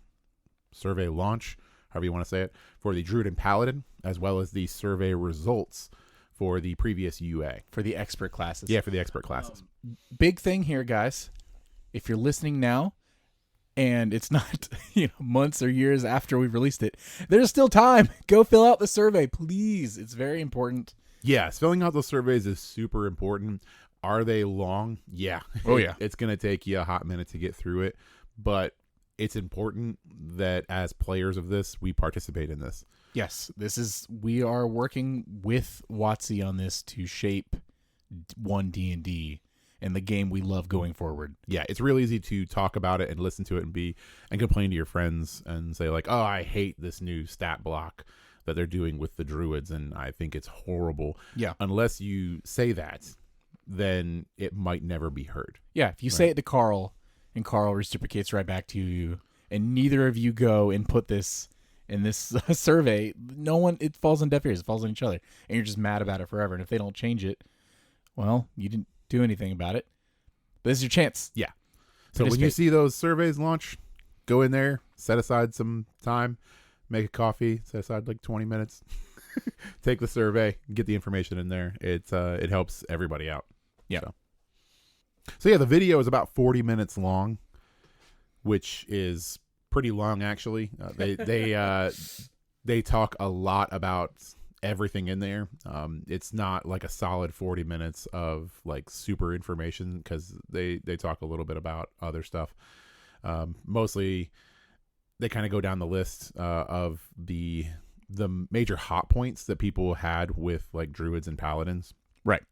launch, however you want to say it, for the Druid and Paladin, as well as the survey results for the previous UA. For the expert classes. Yeah, for the expert classes. Big thing here, guys. If you're listening now, and it's not months or years after we've released it, there's still time. Go fill out the survey, please. It's very important. Yes, filling out those surveys is super important. Are they long? Yeah. Oh, yeah. It's going to take you a hot minute to get through it, but it's important that as players of this, we participate in this. Yes, we are working with WotC on this to shape ONE DND and the game we love going forward. Yeah, it's real easy to talk about it and listen to it and complain to your friends and say like, oh, I hate this new stat block that they're doing with the druids and I think it's horrible. Yeah. Unless you say that, then it might never be heard. Yeah, if you say it to Carl and Carl reciprocates right back to you and neither of you go and put this in this survey, it falls on deaf ears. It falls on each other. And you're just mad about it forever. And if they don't change it, well, you didn't do anything about it. But this is your chance. Yeah. So when you see those surveys launch, go in there, set aside some time, make a coffee, set aside like 20 minutes, take the survey, get the information in there. It helps everybody out. Yeah. So yeah, the video is about 40 minutes long, which is pretty long actually. They talk a lot about everything in there. It's not like a solid 40 minutes of like super information because they talk a little bit about other stuff. Mostly they kind of go down the list of the major hot points that people had with like druids and paladins. Right.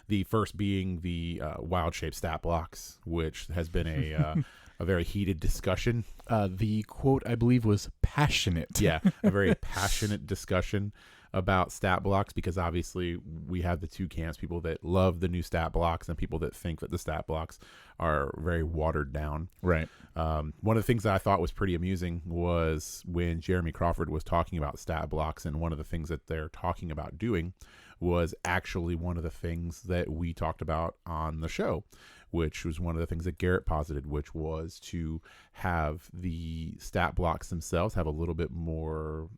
The first being the wild shape stat blocks, which has been a very heated discussion. The quote, I believe, was passionate. Yeah, a very passionate discussion about stat blocks because obviously we have the two camps, people that love the new stat blocks and people that think that the stat blocks are very watered down. Right. One of the things that I thought was pretty amusing was when Jeremy Crawford was talking about stat blocks, and one of the things that they're talking about doing was actually one of the things that we talked about on the show, which was one of the things that Garrett posited, which was to have the stat blocks themselves have a little bit more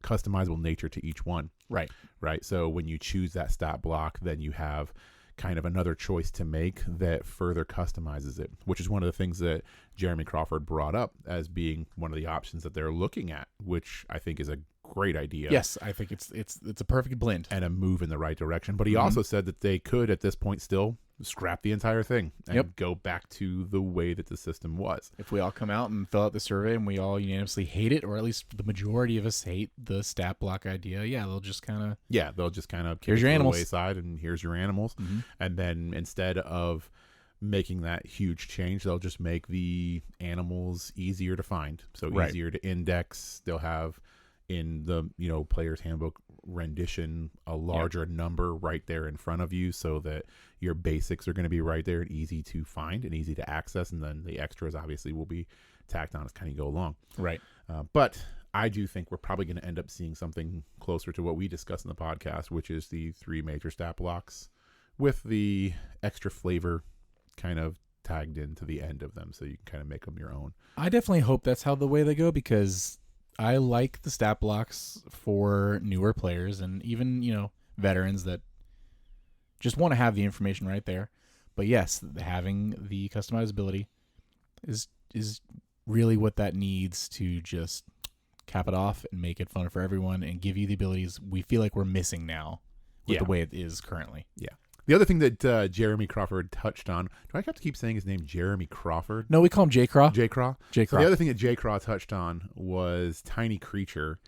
customizable nature to each one. Right. Right. So when you choose that stat block, then you have kind of another choice to make that further customizes it, which is one of the things that Jeremy Crawford brought up as being one of the options that they're looking at, which I think is a great idea. Yes, I think it's a perfect blend and a move in the right direction. But he also said that they could at this point still scrap the entire thing and go back to the way that the system was. If we all come out and fill out the survey and we all unanimously hate it, or at least the majority of us hate the stat block idea, they'll just kind of here's your animals, wayside, and here's your animals. And then instead of making that huge change, they'll just make the animals easier to find, so easier to index. They'll have in the player's handbook rendition a larger number right there in front of you, so that your basics are going to be right there and easy to find and easy to access, and then the extras obviously will be tacked on as kind of go along. Right. But I do think we're probably going to end up seeing something closer to what we discussed in the podcast, which is the 3 major stat blocks with the extra flavor kind of tagged into the end of them, so you can kind of make them your own. I definitely hope that's how the way they go, because I like the stat blocks for newer players and even, veterans that just want to have the information right there. But yes, having the customizability is really what that needs to just cap it off and make it fun for everyone and give you the abilities we feel like we're missing now with the way it is currently. Yeah. The other thing that Jeremy Crawford touched on, do I have to keep saying his name, Jeremy Crawford? No, we call him J-Craw. J-Craw? J-Craw. So the other thing that J-Craw touched on was Tiny Creature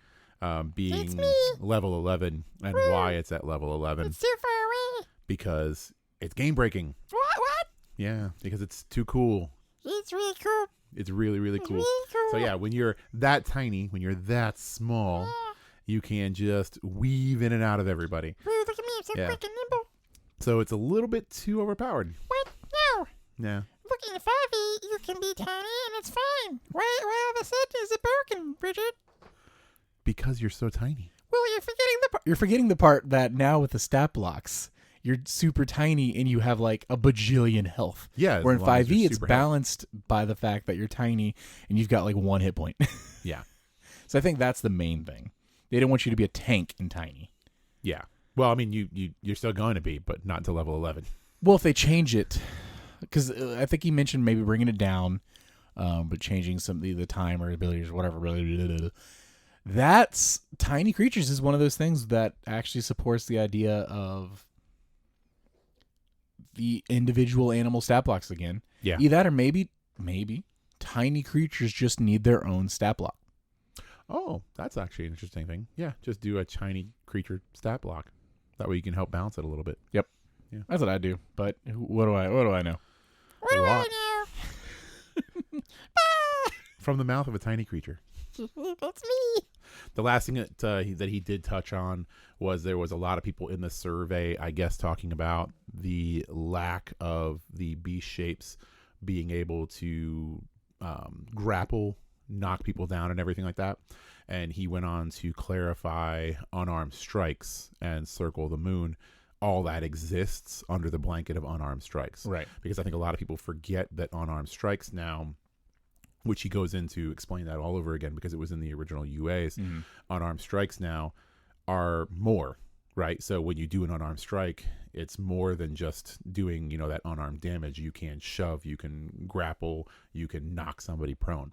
being level 11 and why it's at level 11. It's too far away. Because it's game breaking. What? Yeah, because it's too cool. It's really cool. It's really, really cool. Really cool. So yeah, when you're that tiny, when you're that small, you can just weave in and out of everybody. Ooh, look at me. I'm so quick and nimble. So it's a little bit too overpowered. What? No. Yeah. Look, in 5e, you can be tiny and it's fine. Why all of a sudden is it broken, Bridget? Because you're so tiny. Well, You're forgetting the part that now with the stat blocks, you're super tiny and you have like a bajillion health. Yeah. Where in 5e, it's balanced by the fact that you're tiny and you've got like 1 hit point. Yeah. So I think that's the main thing. They don't want you to be a tank and tiny. Yeah. Well, I mean, you're still going to be, but not to level 11. Well, if they change it, because I think he mentioned maybe bringing it down, but changing some of the time or abilities or whatever. That's Tiny Creatures is one of those things that actually supports the idea of the individual animal stat blocks again. Yeah. Either that or maybe Tiny Creatures just need their own stat block. Oh, that's actually an interesting thing. Yeah, just do a Tiny Creature stat block. That way you can help balance it a little bit. Yep. Yeah. That's what I do. But what do I know? What do I know? From the mouth of a tiny creature. That's me. The last thing that he did touch on was there was a lot of people in the survey, I guess, talking about the lack of the beast shapes being able to grapple, knock people down, and everything like that. And he went on to clarify unarmed strikes and circle the moon. All that exists under the blanket of unarmed strikes. Right. Because I think a lot of people forget that unarmed strikes now, which he goes into explain that all over again because it was in the original UAs. Unarmed strikes now are more, right? So when you do an unarmed strike, it's more than just doing, that unarmed damage. You can shove, you can grapple, you can knock somebody prone.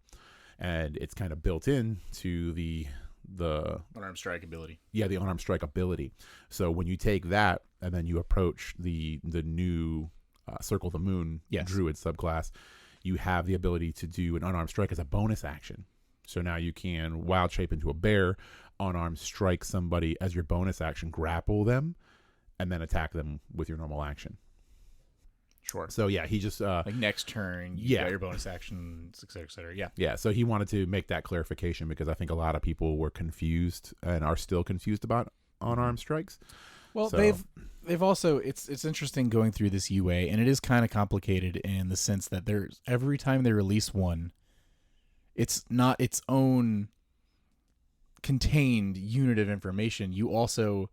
And it's kind of built in to the unarmed strike ability. Yeah, the unarmed strike ability. So when you take that and then you approach the new Circle the Moon Druid subclass, you have the ability to do an unarmed strike as a bonus action. So now you can wild shape into a bear, unarmed strike somebody as your bonus action, grapple them, and then attack them with your normal action. Sure. So yeah, he just like next turn, you got your bonus action, et cetera, et cetera. Yeah. Yeah. So he wanted to make that clarification because I think a lot of people were confused and are still confused about unarmed strikes. Well, they've also it's interesting going through this UA, and it is kind of complicated in the sense that there's every time they release one, it's not its own contained unit of information. You also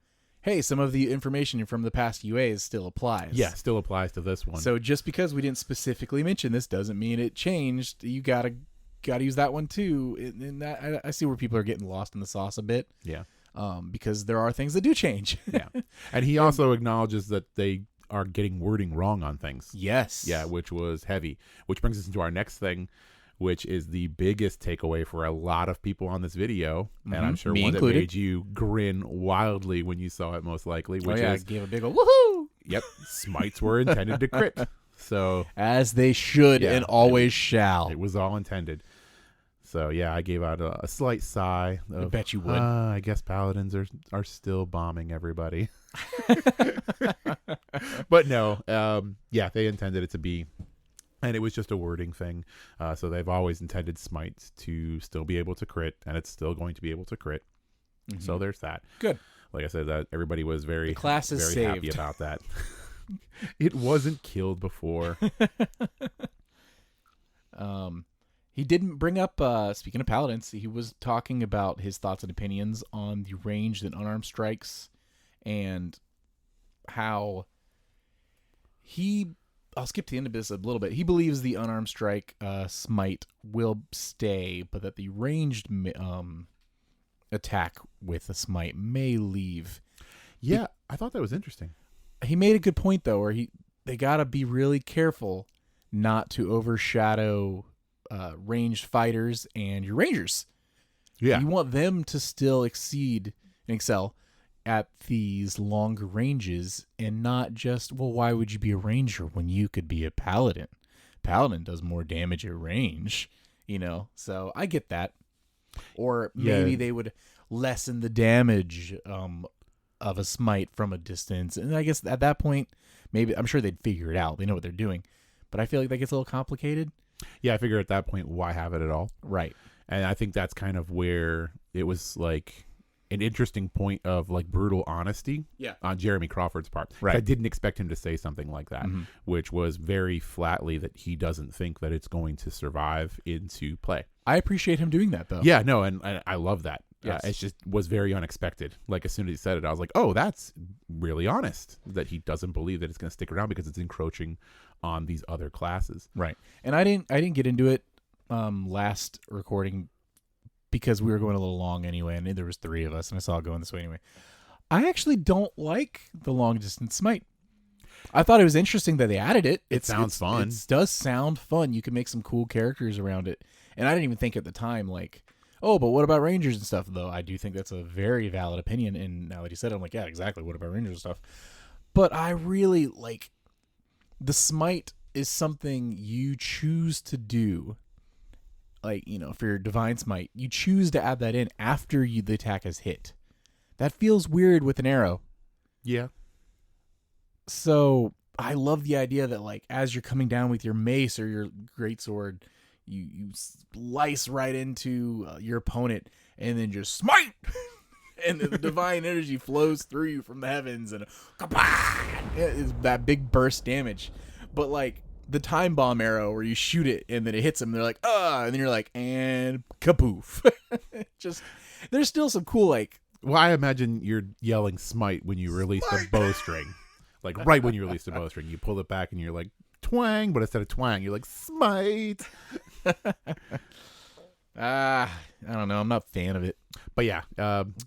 some of the information from the past UAs still applies. Yeah, still applies to this one. So just because we didn't specifically mention this doesn't mean it changed. You got to got to use that one too. And that I see where people are getting lost in the sauce a bit. Yeah. Because there are things that do change. Yeah. And he also acknowledges that they are getting wording wrong on things. Yes. Yeah, which was heavy. Which brings us into our next thing, which is the biggest takeaway for a lot of people on this video. And I'm sure Me one included. that made you grin wildly when you saw it, most likely. Which I is, gave a big old woohoo! yep, smites were intended to crit. So As they should Yeah, and always shall. it was all intended. So yeah, I gave out a slight sigh. I bet you would. I guess paladins are still bombing everybody. But no, yeah, they intended it to be, and it was just a wording thing. So they've always intended smites to still be able to crit, and it's still going to be able to crit. So there's that. Good. Like I said, that everybody was very, The class is very happy saved. about that. It wasn't killed before. He didn't bring up, speaking of paladins, he was talking about his thoughts and opinions on the ranged and unarmed strikes and how I'll skip to the end of this a little bit. He believes the unarmed strike smite will stay, but that the ranged attack with a smite may leave. Yeah, I thought that was interesting. He made a good point, though, where they got to be really careful not to overshadow ranged fighters and your rangers. Yeah. You want them to still exceed and excel at these longer ranges and not just, well, why would you be a ranger when you could be a paladin? Paladin does more damage at range, so I get that. Or maybe they would lessen the damage of a smite from a distance. And I guess at that point, maybe I'm sure they'd figure it out. They know what they're doing. But I feel like that gets a little complicated. Yeah, I figure at that point, why have it at all? Right. And I think that's kind of where it was like an interesting point of like brutal honesty on Jeremy Crawford's part. Right. I didn't expect him to say something like that, which was very flatly that he doesn't think that it's going to survive into play. I appreciate him doing that, though. Yeah, no, and I love that. Yes. It just was very unexpected. Like as soon as he said it, I was like, oh, that's really honest that he doesn't believe that it's going to stick around because it's encroaching on these other classes. Right. And I didn't get into it last recording because we were going a little long anyway, and there was 3 of us, and I saw it going this way anyway. I actually don't like the long distance smite. I thought it was interesting that they added it. It sounds fun. It does sound fun. You can make some cool characters around it. And I didn't even think at the time, like, oh, but what about rangers and stuff, though? I do think that's a very valid opinion. And now that he said it, I'm like, yeah, exactly. What about rangers and stuff? But I really, like, the smite is something you choose to do. Like, for your divine smite, you choose to add that in after the attack has hit. That feels weird with an arrow. Yeah. So I love the idea that, like, as you're coming down with your mace or your greatsword, you slice right into your opponent and then just smite, and the divine energy flows through you from the heavens, and it's that big burst damage. But like the time bomb arrow where you shoot it and then it hits them, they're like, and then you're like, and kapoof. Just there's still some cool, like. Well, I imagine you're yelling smite when you release the bowstring. Like right when you release the bowstring, you pull it back and you're like twang, but instead of twang, you're like smite. I don't know. I'm not a fan of it. But yeah,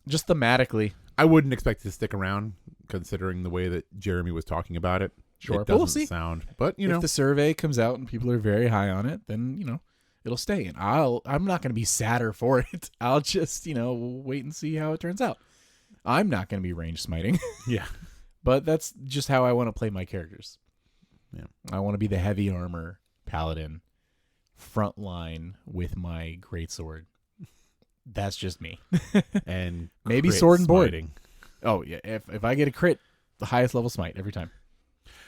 Just thematically. I wouldn't expect it to stick around considering the way that Jeremy was talking about it. Sure, It but we'll doesn't see. sound, but If the survey comes out and people are very high on it, then, it'll stay. And I'm not going to be sadder for it. I'll just, wait and see how it turns out. I'm not going to be range smiting. yeah. But that's just how I want to play my characters. Yeah. I want to be the heavy armor paladin, front line with my greatsword. That's just me. And maybe crit sword and board. smiting. Oh yeah, if I get a crit, the highest level smite every time.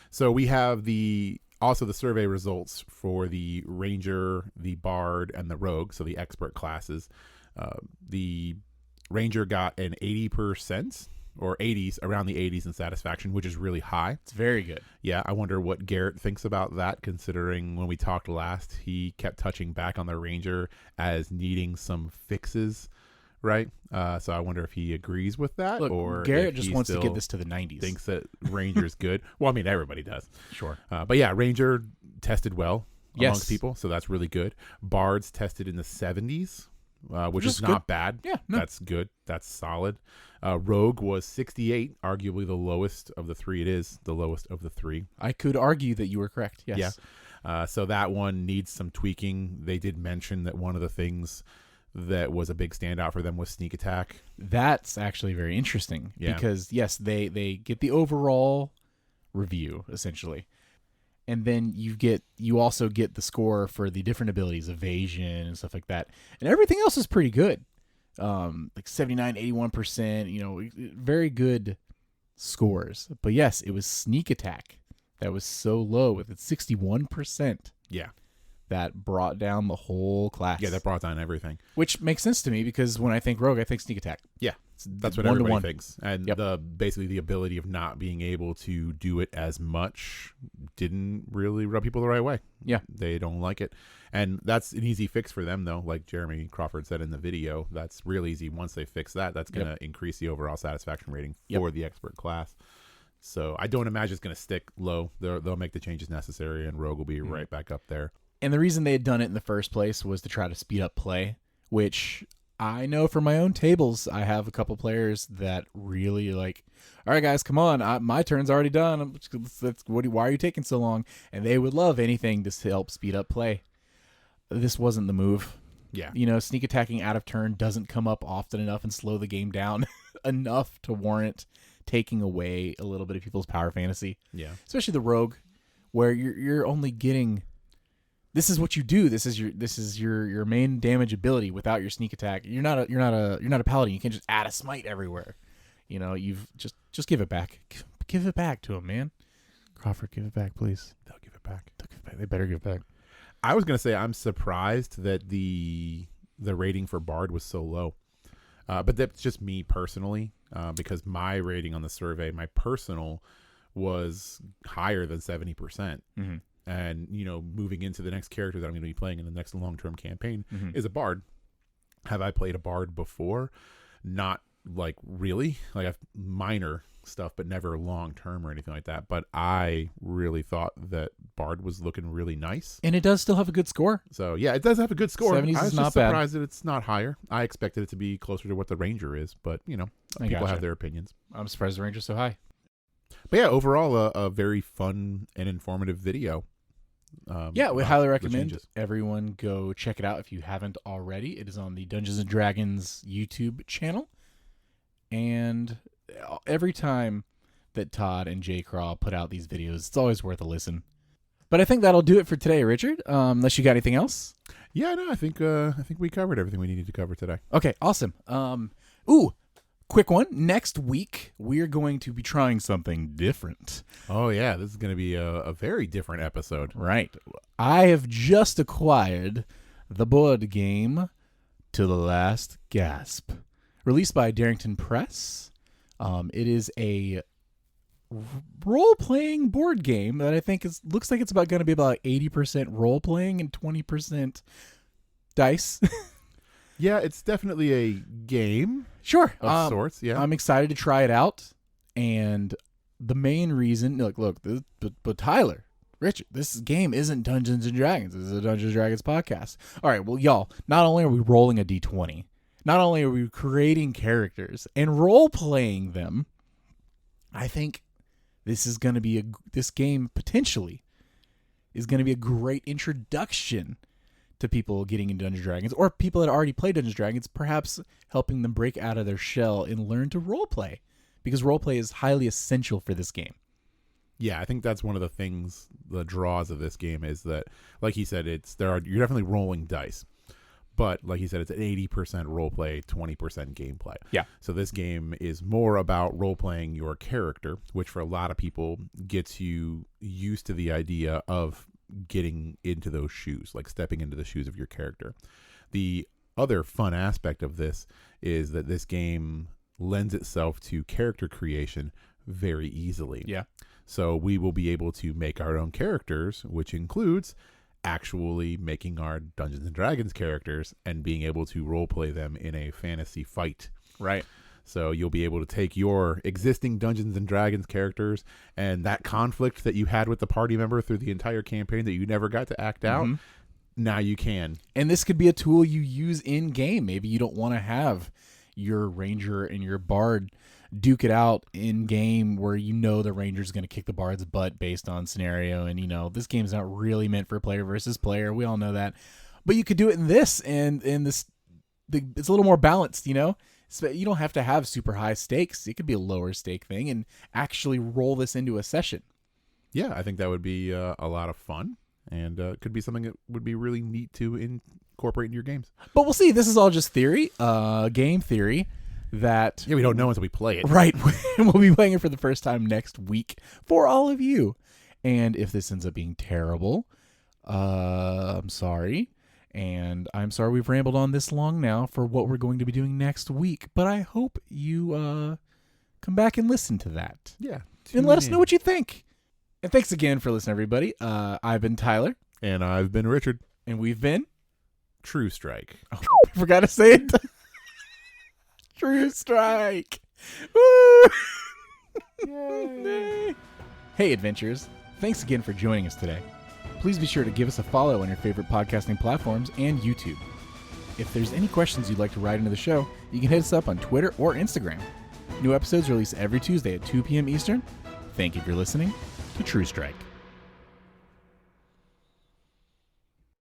So we have also the survey results for the ranger, the bard, and the rogue. So the expert classes. The ranger got an 80%. Or 80s, around the 80s in satisfaction, which is really high. It's very good. Yeah, I wonder what Garrett thinks about that, considering when we talked last, he kept touching back on the Ranger as needing some fixes, right? So I wonder if he agrees with that. Look, or Garrett if just he wants to still get this to the 90s. thinks that Ranger's good. Well, I mean, everybody does. Sure. But yeah, Ranger tested well. amongst people, so that's really good. Bards tested in the 70s, which is not bad. Yeah, no. That's good. That's solid. Rogue was 68, arguably the lowest of the three. It is the lowest of the three. I could argue that you were correct. Yes. Yeah. So that one needs some tweaking. They did mention that one of the things that was a big standout for them was sneak attack. That's actually very interesting because, yes, they get the overall review, essentially. And then you also get the score for the different abilities, evasion and stuff like that. And everything else is pretty good. Like 79, 81%, very good scores. But yes, it was sneak attack that was so low with its 61%. Yeah. That brought down the whole class. Yeah, that brought down everything. Which makes sense to me because when I think rogue, I think sneak attack. Yeah, that's what everybody thinks. And basically the ability of not being able to do it as much didn't really rub people the right way. Yeah. They don't like it. And that's an easy fix for them, though. Like Jeremy Crawford said in the video, that's real easy. Once they fix that, that's going to increase the overall satisfaction rating for the expert class. So I don't imagine it's going to stick low. They'll make the changes necessary, and rogue will be right back up there. And the reason they had done it in the first place was to try to speed up play, which I know from my own tables, I have a couple players that really like, all right, guys, come on. My turn's already done. Why are you taking so long? And they would love anything to help speed up play. This wasn't the move. Yeah. Sneak attacking out of turn doesn't come up often enough and slow the game down enough to warrant taking away a little bit of people's power fantasy. Yeah. Especially the rogue, where you're only getting... This is what you do. This is your main damage ability without your sneak attack. You're not a paladin. You can't just add a smite everywhere. You've just give it back. Give it back to him, man. Crawford, give it back, please. They'll give it back. They better give it back. I was gonna say I'm surprised that the rating for Bard was so low, but that's just me personally because my rating on the survey, my personal, was higher than 70%. Mm-hmm. And, moving into the next character that I'm going to be playing in the next long-term campaign is a bard. Have I played a bard before? Not like really. Like I've minor stuff, but never long-term or anything like that. But I really thought that bard was looking really nice. And it does still have a good score. So, yeah, it does have a good score. 70s I was is not just bad. surprised that it's not higher. I expected it to be closer to what the ranger is. But, people have their opinions. I'm surprised the ranger's so high. But yeah, overall, a very fun and informative video. We highly recommend everyone go check it out if you haven't already. It is on the Dungeons & Dragons YouTube channel. And every time that Todd and J. Craw put out these videos, it's always worth a listen. But I think that'll do it for today, Richard, unless you got anything else. Yeah, no, I think we covered everything we needed to cover today. Okay, awesome. Quick one. Next week, we're going to be trying something different. Oh, yeah. This is going to be a very different episode. Right. I have just acquired the board game To the Last Gasp, released by Darrington Press. It is a role-playing board game that I think looks like it's going to be about 80% role-playing and 20% dice. Yeah, it's definitely a game. Sure. Of sorts, yeah. I'm excited to try it out. And the main reason, but Tyler, Richard, this game isn't Dungeons & Dragons. This is a Dungeons & Dragons podcast. All right, well, y'all, not only are we rolling a D20, not only are we creating characters and role-playing them, I think this game potentially is going to be a great introduction to people getting into Dungeons & Dragons, or people that already play Dungeons & Dragons, perhaps helping them break out of their shell and learn to roleplay, because roleplay is highly essential for this game. Yeah, I think that's one of the things, the draws of this game is that, like he said, you're definitely rolling dice, but like he said, it's an 80% roleplay, 20% gameplay. Yeah. So this game is more about roleplaying your character, which for a lot of people gets you used to the idea of getting into those shoes, like stepping into the shoes of your character. The other fun aspect of this is that this game lends itself to character creation very easily. Yeah. So we will be able to make our own characters, which includes actually making our Dungeons & Dragons characters and being able to role play them in a fantasy fight. Right. So you'll be able to take your existing Dungeons and Dragons characters and that conflict that you had with the party member through the entire campaign that you never got to act out. Now you can. And this could be a tool you use in game. Maybe you don't want to have your ranger and your bard duke it out in game where you know the ranger's going to kick the bard's butt based on scenario. And, you know, this game's not really meant for player versus player. We all know that. But you could do it in this, and it's a little more balanced, you know? So you don't have to have super high stakes. It could be a lower stake thing and actually roll this into a session. Yeah, I think that would be a lot of fun, and could be something that would be really neat to incorporate in your games. But we'll see. This is all just theory, game theory. That we don't know until we play it. Right. We'll be playing it for the first time next week for all of you. And if this ends up being terrible, I'm sorry. And I'm sorry we've rambled on this long now for what we're going to be doing next week. But I hope you come back and listen to that. Yeah. And let us know what you think. And thanks again for listening, everybody. I've been Tyler. And I've been Richard. And we've been True Strike. Oh, I forgot to say it. True Strike. Woo! Yay. Hey, adventurers. Thanks again for joining us today. Please be sure to give us a follow on your favorite podcasting platforms and YouTube. If there's any questions you'd like to write into the show, you can hit us up on Twitter or Instagram. New episodes release every Tuesday at 2 p.m. Eastern. Thank you for listening to True Strike.